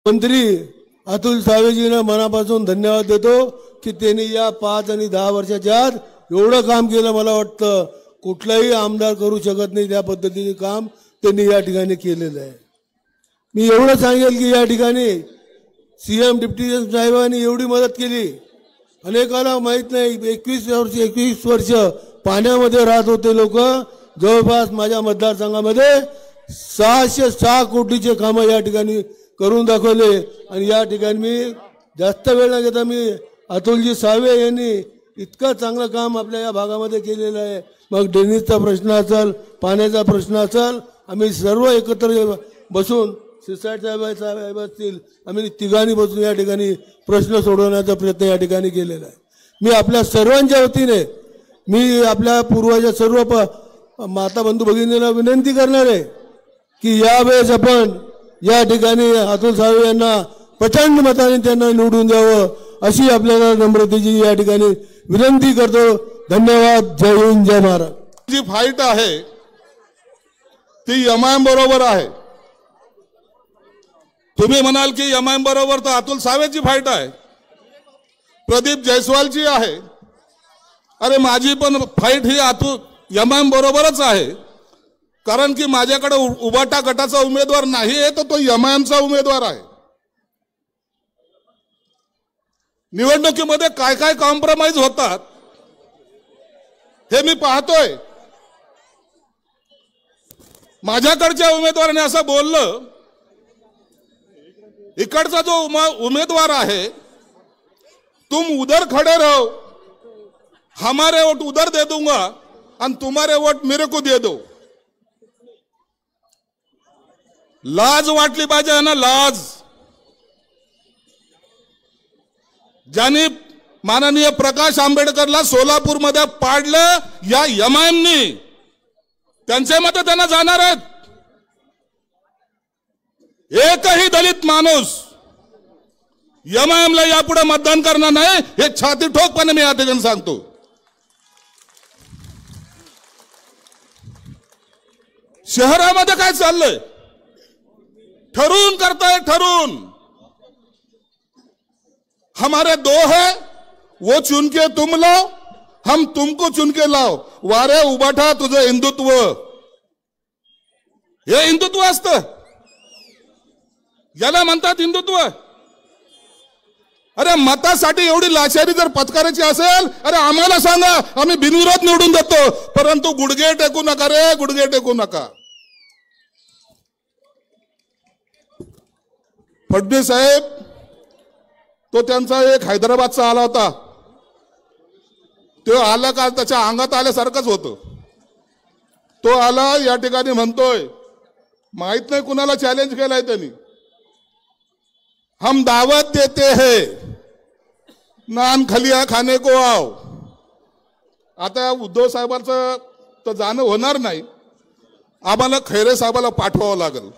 मंत्री अतुल सावेजींना मनापासून धन्यवाद देतो की त्यांनी या 5 आणि 10 वर्षाच्या आत एवढं काम केलं। मला वाटतं कुठलाही आमदार करू शकत नाही त्या पद्धतीने काम त्यांनी या ठिकाणी केलेलं आहे। मी एवढं सांगेल की या ठिकाणी सीएम डिप्टी साहेबांनी एवढी मदत केली। अनेकांना माहित नाही 21 वर्ष पाण्यामध्ये राहत होते लोक। जवळपास माझ्या मतदारसंघामध्ये 606 कोटीचे काम या ठिकाणी करून दाखवले। आणि या ठिकाणी मी जास्त वेळ न घेता मी अतुलजी सावे यांनी इतकं चांगलं काम आपल्या या भागामध्ये केलेलं आहे। मग ड्रेनेजचा प्रश्न असेल, पाण्याचा प्रश्न असेल, आम्ही सर्व एकत्र बसून सिसाट साहेब असतील, आम्ही तिघांनी बसून या ठिकाणी प्रश्न सोडवण्याचा प्रयत्न या ठिकाणी केलेला आहे। मी आपल्या सर्वांच्या वतीने मी आपल्या पूर्वजाच्या सर्व माता बंधू भगिनींना विनंती करणार आहे की यावेळेस आपण या ठिकाणी अतुल सावे यांना प्रचंड मताने त्यांना निवडून द्यावं अशी आपल्याला नम्रतेची या ठिकाणी विनंती करतो। धन्यवाद। जय हिंद, जय महाराष्ट्र। जी फाईट आहे ती एमआयएम बरोबर आहे। तुम्ही म्हणाल की एमआयएम बरोबर तर अतुल सावेची फाईट आहे, प्रदीप जयस्वालची आहे। अरे माझी पण फाईट ही अतुल एमआयएम बरोबरच आहे, कारण की माझ्याकडे उबाटा गटाचा उमेदवार नाही आहे, तर तो एमआयएमचा उमेदवार आहे। निवडणुकीमध्ये काय काय कॉम्प्रोमाइज होतात हे मी पाहतोय। माझ्याकडच्या उमेदवाराने असं बोललं, इकडचा जो उमेदवार आहे, तुम उधर खड़े रहो, हमारे वोट उधर दे दूंगा और तुम्हारे वोट मेरे को दे दो। लाज वाटली पाहिजे ना, लाज। ज्यांनी माननीय प्रकाश आंबेडकरला सोलापूरमध्ये पाडलं या एमआयएमनी, त्यांचे मत त्यांना जाणार आहेत। एकही दलित माणूस एमआयएमला यापुढे मतदान करणार नाही, हे छाती ठोकपणे मी या ठिकाणी सांगतो। शहरामध्ये काय चाललंय, ठरवून करताय, ठरवून हमारे 2 है, वो चुन के तुम लाओ, हम तुमको चुन के लाओ। वारे उबाठा तुझं हिंदुत्व, हे हिंदुत्व असतं, याला म्हणतात हिंदुत्व। अरे मतासाठी एवढी लाचारी जर पत्करायची असेल, अरे आम्हाला सांगा, आम्ही बिनविरोध निवडून देतो, परंतु गुडघे टेकू नका रे, गुडघे टेकू नका। फडणवीस साहेब तो त्यांचा एक हैदराबादचा आला होता, तो आला का त्याच्या अंगात आल्यासारखंच होतं। तो आला या ठिकाणी म्हणतोय, माहित नाही कुणाला चॅलेंज केलाय त्यांनी, हम दावत देते हैं, नान खलिया खाने को आओ। आता उद्धव साहेबांचं तर जाणं होणार नाही, आम्हाला खैरे साहेबाला पाठवावं लागेल।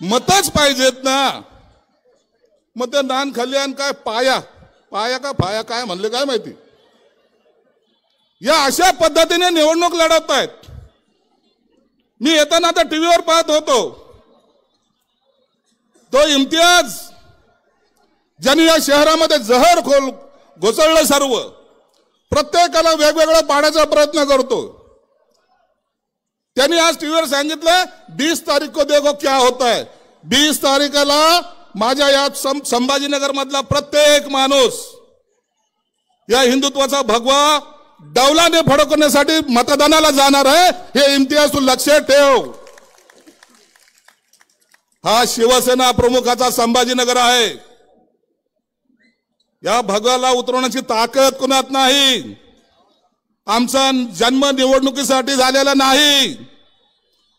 मतच पाहिजेत ना, मग ते नान खलियान काय पाया पाया का फाया काय म्हणले काय माहिती, या अशा पद्धतीने निवडणूक लढवत आहेत। मी येताना आता टीव्हीवर पाहत होतो, तो इम्तियाज ज्यांनी या शहरामध्ये जहर घोसळलं, सर्व प्रत्येकाला वेगवेगळं पाडायचा प्रयत्न करतो। त्यांनी आज टीव्हीवर सांगितलं 20 तारीख को देखो क्या होता है। 20 तारीखला माझ्या या संभाजीनगर मधला प्रत्येक माणूस या हिंदुत्वाचा भगवा डौलाने फडकवण्यासाठी मतदानाला जाणार आहे, हे इम्तियाज तू लक्षात ठेव। हा शिवसेना प्रमुखाचा संभाजीनगर आहे, या भगवाला उतरवण्याची ताकद कुणात नाही। आमचा जन्म निवडणुकीसाठी झालेला नाही,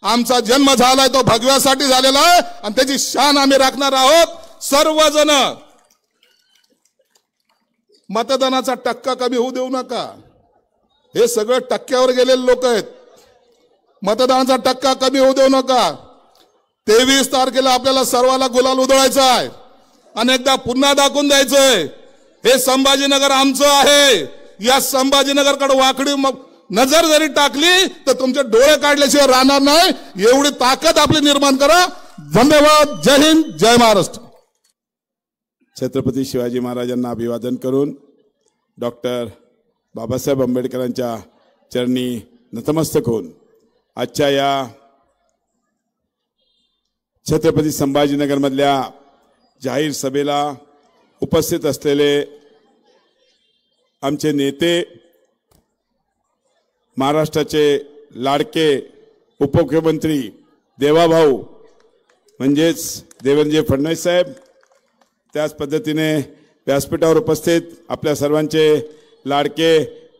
आमचा जन्म झालाय तो भगव्यासाठी झालेला आहे, आणि त्याची शान आम्ही राखणार आहोत। सर्वजण मतदानाचा टक्का कमी होऊ देऊ नका, हे सगळे टक्क्यावर गेलेले लोक आहेत। मतदानाचा टक्का कमी होऊ देऊ नका। 23 तारखेला आपल्याला सर्वाला गुलाल उधळायचा आहे, अनेकदा पुन्हा दाखवून द्यायचंय हे संभाजीनगर आमचं आहे। या संभाजीनगरकडे वाकडी नजर जरी टाकली तर तुमचे डोळे काढल्याशिवाय राहणार नाही, एवढी ताकद आपली निर्माण करा. धन्यवाद. जय हिंद, जय महाराष्ट्र. छत्रपती शिवाजी महाराजांना अभिवादन करून डॉक्टर बाबासाहेब आंबेडकरांच्या चरणी नतमस्तक होऊन आजच्या या छत्रपती संभाजीनगर मधल्या जाहीर सभेला उपस्थित असलेले आमचे नेते, महाराष्ट्राचे लाडके उपमुख्यमंत्री देवाभाऊ म्हणजेच देवेंद्रजी फडणवीस साहेब, त्याच पद्धतीने व्यासपीठावर उपस्थित आपल्या सर्वांचे लाडके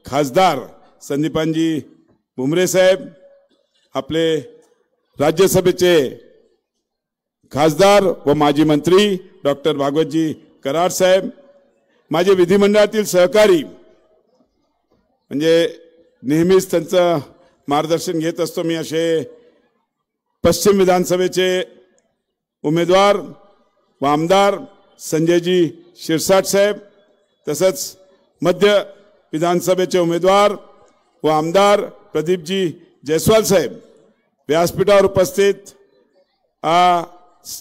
खासदार संदीपानजी भुमरे साहेब, आपले राज्यसभेचे खासदार व माजी मंत्री डॉक्टर भागवतजी कराड साहेब, माझे विधिमंडळातील सहकारी, म्हणजे नेहमीच त्यांचं मार्गदर्शन घेत असतो मी, असे पश्चिम विधानसभेचे उमेदवार व आमदार संजयजी शिरसाट साहेब, तसंच मध्य विधानसभेचे उमेदवार व आमदार प्रदीपजी जयस्वाल साहेब, व्यासपीठावर उपस्थित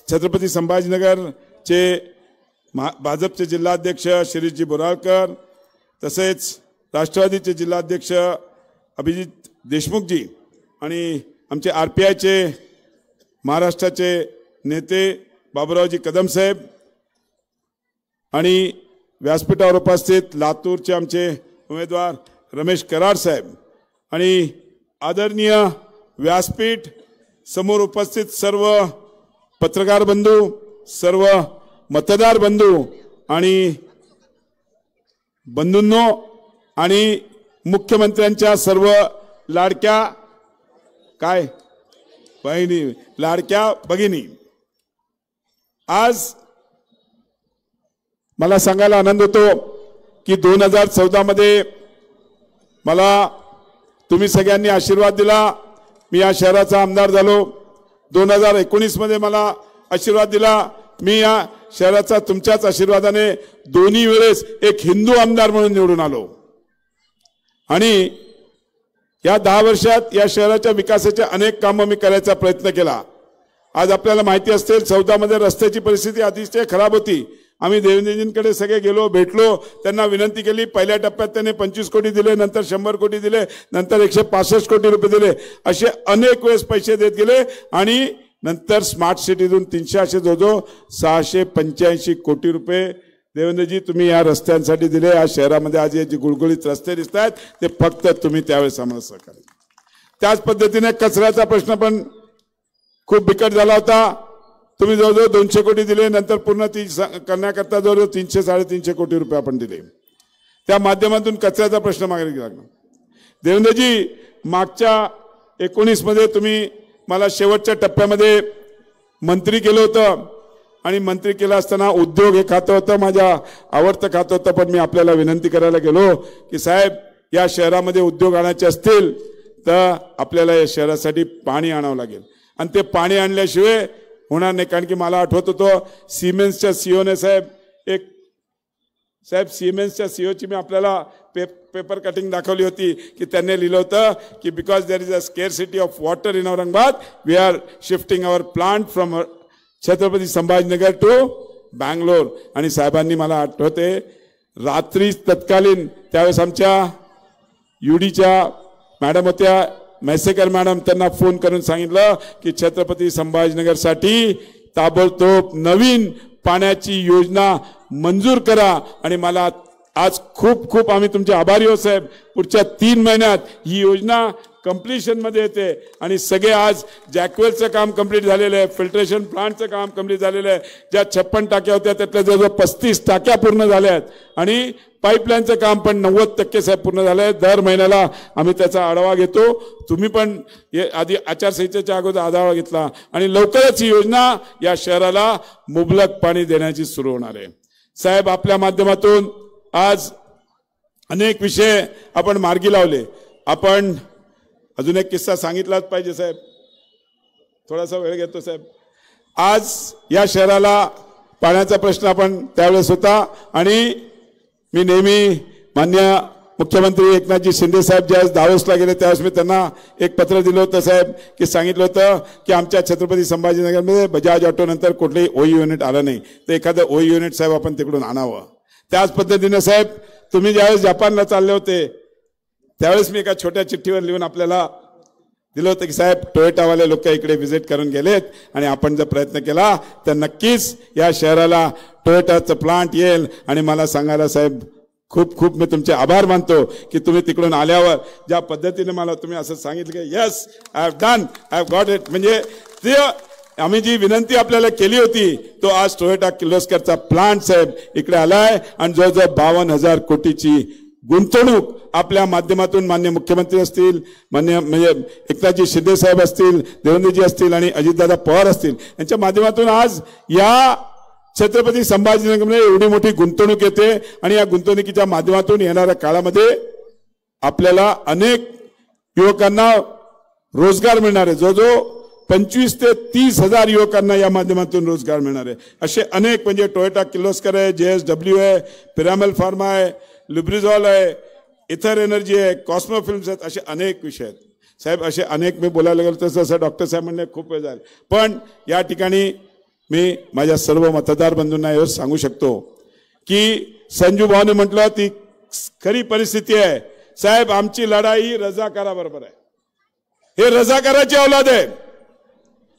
छत्रपती संभाजीनगरचे भाजपचे जिल्हाध्यक्ष शिरीषजी बोराळकर, तसेच राष्ट्रवादीचे जिल्हाध्यक्ष अभिजित देशमुखजी आणि आमचे RPIचे महाराष्ट्राचे नेते बाबुरावजी कदम साहेब आणि व्यासपीठावर उपस्थित लातूरचे आमचे उमेदवार रमेश कराड साहेब आणि आदरणीय व्यासपीठ समोर उपस्थित सर्व पत्रकार बंधू, सर्व मतदार बंधू आणि बंधूंनो आणि मुख्यमंत्र्यांच्या सर्व लाडक्या काय बहिणी, लाडक्या भगिनी, आज मला सांगायला आनंद होतो की 2014 मध्ये मला तुम्ही सगळ्यांनी आशीर्वाद दिला, मी या शहराचा आमदार झालो. 2019 मध्ये मला आशीर्वाद दिला, मी या शहराचा तुमच्याच आशीर्वादाने दोन्ही वेळेस एक हिंदू आमदार म्हणून निवडून आलो. आणि या 10 वर्षात या शहराच्या विकासाचे अनेक कामं मी करायचा प्रयत्न केला. आज आपल्याला माहिती असेल 14 मध्ये रस्त्याची परिस्थिती अतिशय खराब होती. आम्ही देवेंद्रजींकडे सगळे गेलो, भेटलो, त्यांना विनंती केली. पहिल्या टप्प्यात त्यांनी 25 कोटी दिले, नंतर 100 कोटी दिले, नंतर 165 कोटी रुपये दिले, असे अनेक वेळेस पैसे देत गेले. आणि नंतर स्मार्ट सिटीतून 300 असे जवळजवळ 685 कोटी रुपये देवेंद्रजी तुम्ही या रस्त्यांसाठी दिले. या शहरामध्ये आज जे गुळगुळीत रस्ते दिसत आहेत ते फक्त तुम्ही त्यावेळेस आम्हाला सहकार्य. त्याच पद्धतीने कचऱ्याचा प्रश्न पण खूप बिकट झाला होता. तुम्ही जवळजवळ 200 कोटी दिले, नंतर पूर्ण करण्याकरता जवळजवळ 300-350 कोटी रुपये आपण दिले. त्या माध्यमातून कचऱ्याचा प्रश्न मागे लागला. देवेंद्रजी, मागच्या 19 मध्ये तुम्ही मला शेवटच्या टप्प्यामध्ये मंत्री केलं होतं आणि मंत्री केलं असताना उद्योग हे खातं होतं, माझ्या आवडतं खातं होतं. पण मी आपल्याला विनंती करायला गेलो की साहेब, या शहरामध्ये उद्योग आणायचे असतील तर आपल्याला या शहरासाठी पाणी आणावं लागेल आणि ते पाणी आणल्याशिवाय होणार नाही. कारण की मला आठवत होतं सिमेन्सच्या सीओने सिमेन्सच्या सीओची मी आपल्याला पेपर कटिंग दाखवली होती की त्यांनी लिहिलं होतं की because there is a scarcity of water in Aurangabad, we are shifting our plant from Chhatrapati Sambhajinagar to Bangalore. आणि साहेबांनी मला आठवते रात्री तत्कालीन त्यावेळेस आमच्या UDच्या मॅडम होत्या, म्हैसेकर मॅडम, त्यांना फोन करून सांगितलं की छत्रपती संभाजीनगरसाठी ताबडतोब नवीन पाण्याची योजना मंजूर करा. आणि मला आज खूप खूप आम्ही तुमचे आभारी आहोत साहेब. पुढच्या 3 महिन्यात ही योजना कंप्लीशन मध्ये येते आणि सगळे आज जॅकवेलचं काम कंप्लीट झालेलं आहे, फिल्ट्रेशन प्लांटचं काम कंप्लीट झालेलं आहे. ज्या 56 टाक्या होत्या त्यातल्या जवळजवळ 35 टाक्या पूर्ण झाल्या आहेत आणि पाईपलाईनचं काम पण 90% साहेब पूर्ण झालं आहे. दर महिन्याला आम्ही त्याचा आढावा घेतो. तुम्ही पण आधी आचारसंहितेच्या अगोदर आढावा घेतला आणि लवकरच ही योजना या शहराला मुबलक पाणी देण्याची सुरू होणार आहे. साहेब, आपल्या माध्यमातून आज अनेक विषय आपण मार्गी लावले. आपण अजून एक किस्सा सांगितलाच पाहिजे साहेब, थोडासा वेळ घेतो साहेब. आज या शहराला पाण्याचा प्रश्न आपण त्यावेळेस होता आणि मी नेहमी मान्य मुख्यमंत्री एकनाथजी शिंदे साहेब ज्यावेळेस दावोसला गेले त्यावेळेस मी त्यांना एक पत्र दिलं होतं साहेब, की सांगितलं होतं की आमच्या छत्रपती संभाजीनगरमध्ये बजाज ऑटो नंतर कुठलंही ओई युनिट आलं नाही, तर एखादं ओई युनिट साहेब आपण तिकडून आणावं. त्याच पद्धतीने साहेब तुम्ही ज्यावेळेस जपानला चालले होते त्यावेळेस मी एका छोट्या चिठ्ठीवर लिहून आपल्याला दिलं होतं की साहेब टोयोटावाले लोक इकडे व्हिजिट करून गेलेत आणि आपण जर प्रयत्न केला तर नक्कीच या शहराला टोयोटाचं प्लांट येईल. आणि मला सांगायला साहेब खूप खूप मी तुमचे आभार मानतो की तुम्ही तिकडून आल्यावर ज्या पद्धतीने मला तुम्ही असं सांगितलं की yes I have done, I have got it. म्हणजे ते आम्ही जी विनंती आपल्याला केली होती तो आज टोयोटा किर्लोस्करचा प्लांट साहेब इकडे आलाय आणि जवळजवळ 52,000 कोटीची गुंतवणूक आपल्या माध्यमातून माननीय मुख्यमंत्री असतील, माननीय म्हणजे एकनाथजी शिंदे साहेब असतील, देवेंद्रजी असतील आणि अजितदादा पवार असतील यांच्या माध्यमातून आज या छत्रपती संभाजीनगरमध्ये एवढी मोठी गुंतवणूक येते. आणि या गुंतवणुकीच्या माध्यमातून येणाऱ्या काळामध्ये आपल्याला अनेक युवकांना रोजगार मिळणार आहे. जो 25 ते 30,000 युवकांना या माध्यमातून रोजगार मिळणार आहे. असे अनेक म्हणजे टोयोटा किर्लोस्कर आहे, JSW आहे, पिरामल फार्मा आहे, लुब्रिझॉल आहे, इथर एनर्जी आहे, कॉस्मो फिल्म्स आहेत, असे अनेक विषय आहेत साहेब. असे अनेक मी बोलायला गेलो तसं डॉक्टर साहेब म्हणले खूप वेळ झाला, पण या ठिकाणी मी माझ्या सर्व मतदार बंधूंना एवढं सांगू शकतो की संजू भाऊने म्हटलं ती खरी परिस्थिती आहे साहेब. आमची लढाई रजाकाराबरोबर आहे. हे रजाकाराची औलाद आहे.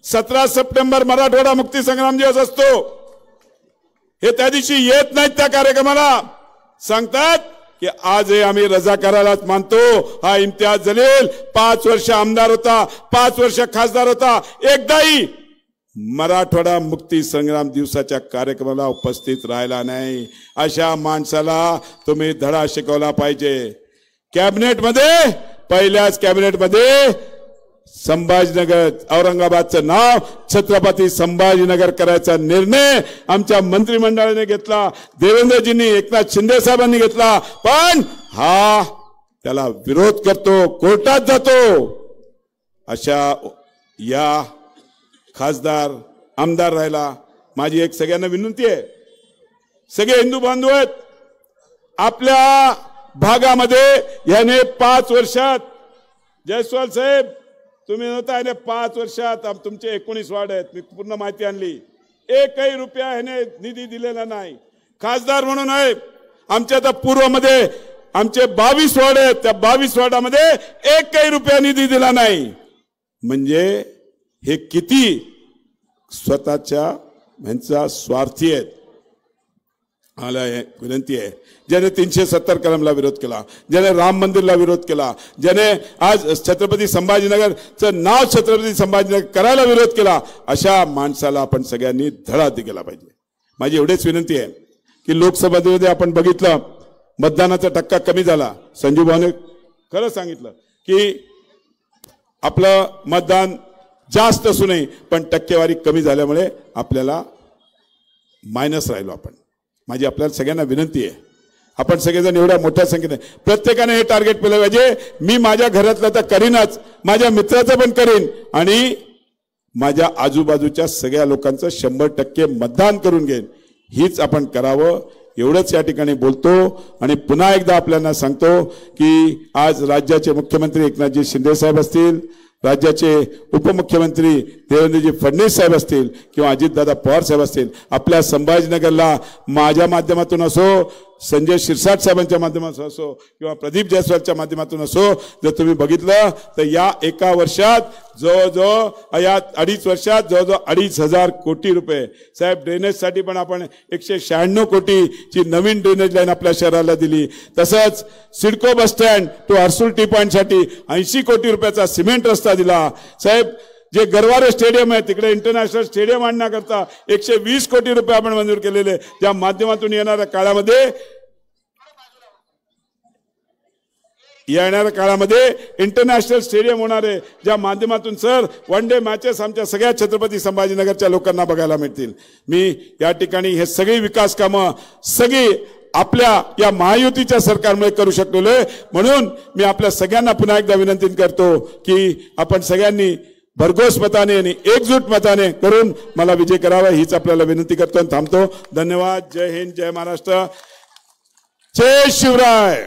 17 सप्टेंबर मराठवाडा मुक्ती संग्राम दिवस असतो. हे त्या दिवशी येत नाहीत त्या कार्यक्रमाला, सांगतात की आज हे आम्ही रजाकारालाच मानतो. हा इम्तियाज जलील 5 वर्ष आमदार होता, 5 वर्ष खासदार होता, एकदाही मराठवाडा मुक्ती संग्राम दिवसाच्या कार्यक्रमाला उपस्थित राहिला नाही. अशा माणसाला तुम्ही धडा शिकवला पाहिजे. कॅबिनेटमध्ये पहिल्याच कॅबिनेटमध्ये संभाजीनगर औरंगाबादचं नाव छत्रपती संभाजीनगर करायचा निर्णय आमच्या मंत्रिमंडळाने घेतला, देवेंद्रजींनी एकनाथ शिंदे साहेबांनी घेतला. पण हा त्याला विरोध करतो, कोर्टात जातो. अशा या खासदार आमदार राहिला. माझी एक सगळ्यांना विनंती आहे, सगळे हिंदू बांधव आहेत आपल्या भागामध्ये. याने 5 वर्षात जयस्वाल साहेब तुम्ही नव्हता, याने 5 वर्षात तुमचे 19 वार्ड आहेत, मी पूर्ण माहिती आणली. एकही रुपया ह्याने निधी दिलेला नाही. खासदार म्हणून आहे. आमच्या आता पूर्वमध्ये आमचे 22 वार्ड आहेत, त्या 22 वार्डामध्ये एकही रुपया निधी दिला नाही. म्हणजे हे किती स्वतःच्या ह्यांचा स्वार्थी आहेत. मला विनंती आहे, ज्याने 370 कलमला विरोध केला, ज्याने राम मंदिरला विरोध केला, ज्याने आज छत्रपती संभाजीनगरचं नाव छत्रपती संभाजीनगर करायला विरोध केला, अशा माणसाला आपण सगळ्यांनी धडा दिला पाहिजे. माझी एवढीच विनंती आहे की लोकसभेमध्ये आपण बघितलं मतदानाचा टक्का कमी झाला. संजू भाऊने खरं सांगितलं की आपलं मतदान जास्त असू नये पण टक्केवारी कमी झाल्यामुळे आपल्याला मायनस राहिलो आपण. माझी आपल्याला सगळ्यांना विनंती आहे, आपण सगळेजण एवढ्या मोठ्या संख्येने प्रत्येकाने हे टार्गेट केलं पाहिजे. मी माझ्या घरातलं तर करीनच, माझ्या मित्राचं पण करीन आणि माझ्या आजूबाजूच्या सगळ्या लोकांचं 100% मतदान करून घेईन. हीच आपण करावं एवढंच या ठिकाणी बोलतो. आणि पुन्हा एकदा आपल्याला सांगतो की आज राज्याचे मुख्यमंत्री एकनाथजी शिंदे साहेब असतील, राज्याचे उपमुख्यमंत्री देवेंद्रजी फडणवीस साहेब असतील किंवा अजितदादा पवार साहेब असतील, आपल्या संभाजीनगरला माझ्या माध्यमातून असो, संजय शिरसाट साहेबांच्या माध्यमातून असो किंवा प्रदीप जायस्वालच्या माध्यमातून असो, जर तुम्ही बघितलं तर या एका वर्षात जवळजवळ या 2.5 वर्षात जवळजवळ 2,500 कोटी रुपये साहेब ड्रेनेजसाठी पण आपण 196 कोटीची नवीन ड्रेनेज लाईन आपल्या शहराला दिली. तसंच CIDCO bus stand to Harsul T पॉईंटसाठी 80 कोटी रुपयाचा सिमेंट रस्ता दिला. साहेब जे गरवारे स्टेडियम आहे तिकडे इंटरनॅशनल स्टेडियम आणण्याकरता 120 कोटी रुपये आपण मंजूर केलेले, ज्या माध्यमातून येणाऱ्या काळामध्ये इंटरनॅशनल स्टेडियम होणार आहे, ज्या माध्यमातून सर वन डे मॅचेस आमच्या सगळ्या छत्रपती संभाजीनगरच्या लोकांना बघायला मिळतील. मी या ठिकाणी हे सगळी विकास कामं सगळी आपल्या या महायुतीच्या सरकारमुळे करू शकलेलो आहे. म्हणून मी आपल्या सगळ्यांना पुन्हा एकदा विनंती करतो की आपण सगळ्यांनी भरघोस मताने आणि एकजूट मताने करून मला विजय करावा हीच आपल्याला विनंती करतो आणि थांबतो. धन्यवाद. जय हिंद, जय महाराष्ट्र, जय शिवराय.